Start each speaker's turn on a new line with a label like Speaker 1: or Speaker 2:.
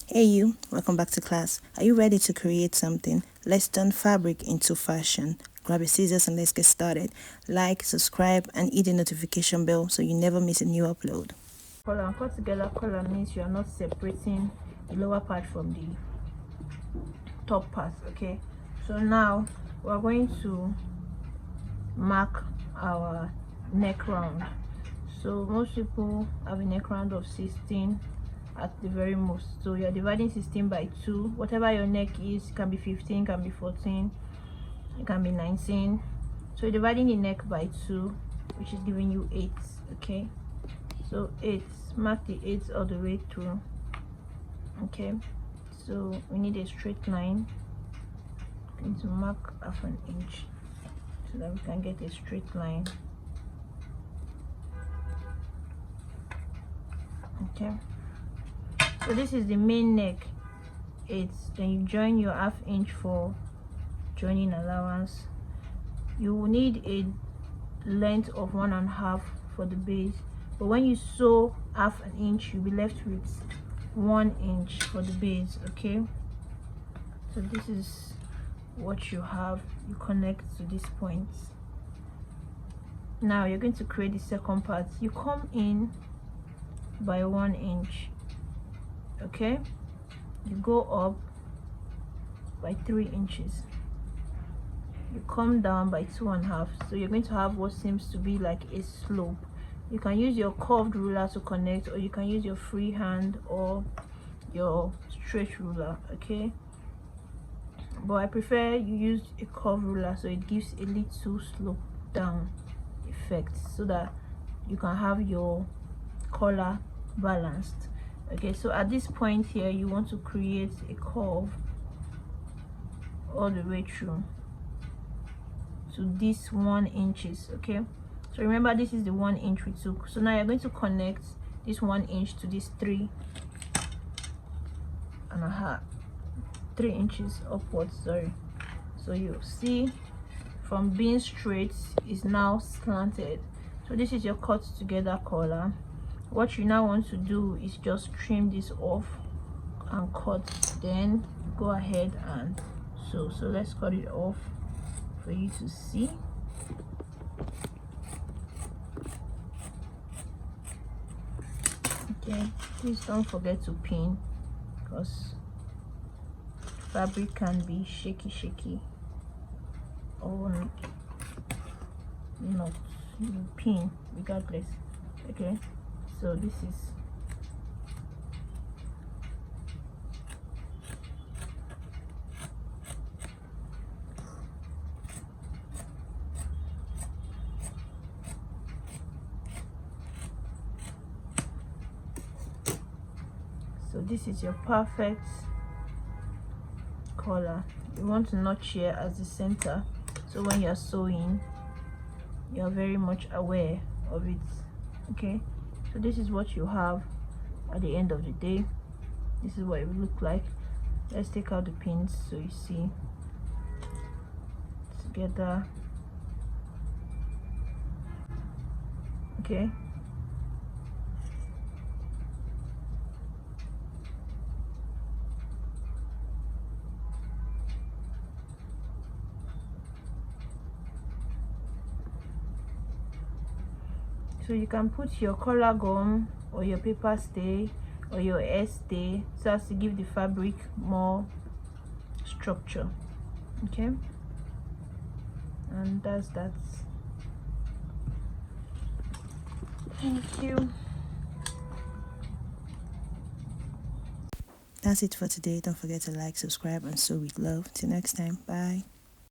Speaker 1: Hey you, welcome back to class. Are you ready to create something? Let's turn fabric into fashion. Grab your scissors and let's get started. Like, subscribe, and hit the notification bell so you never miss a new upload.
Speaker 2: Collar and cut together collar means you are not separating the lower part from the top part. Okay, so now we're going to mark our neck round. So most people have a neck round of 16 at the very most, so you're dividing 16 by 2. Whatever your neck is, it can be 15, can be 14, it can be 19. So you're dividing the neck by 2, which is giving you 8. Okay, so 8, mark the 8 all the way through. Okay, so we need a straight line. I'm going to mark half an inch so that we can get a straight line. Okay, so this is the main neck. Then you join your half inch for joining allowance. You will need a length of 1.5 for the base, but when you sew half an inch, you'll be left with 1 inch for the base. Okay, so this is what you have. You connect to these points. Now you're going to create the second part. You come in by 1 inch. Okay, you go up by 3 inches, you come down by 2.5. so you're going to have what seems to be like a slope. You can use your curved ruler to connect, or you can use your free hand or your straight ruler. Okay, but I prefer you use a curved ruler so it gives a little slope down effect so that you can have your collar balanced. Okay, so at this point here, you want to create a curve all the way through to this 1 inches. Okay, so remember this is the 1 inch we took. So now you're going to connect this 1 inch to this 3.5, 3 inches upwards, sorry. So you see from being straight is now slanted. So this is your cut together collar. What you now want to do is just trim this off and cut, then go ahead and sew. So let's cut it off for you to see. Okay, please don't forget to pin, because fabric can be shaky or not. You pin regardless. Okay, so this is your perfect collar. You want to notch here as the center, so when you're sewing you're very much aware of it. Okay, so this is what you have at the end of the day. This is what it will look like. Let's take out the pins so you see together. Okay, so you can put your collar gum or your paper stay or your hair stay so as to give the fabric more structure. Okay, and that's that. Thank you.
Speaker 1: That's it for today. Don't forget to like, subscribe, and sew with love. Till next time. Bye.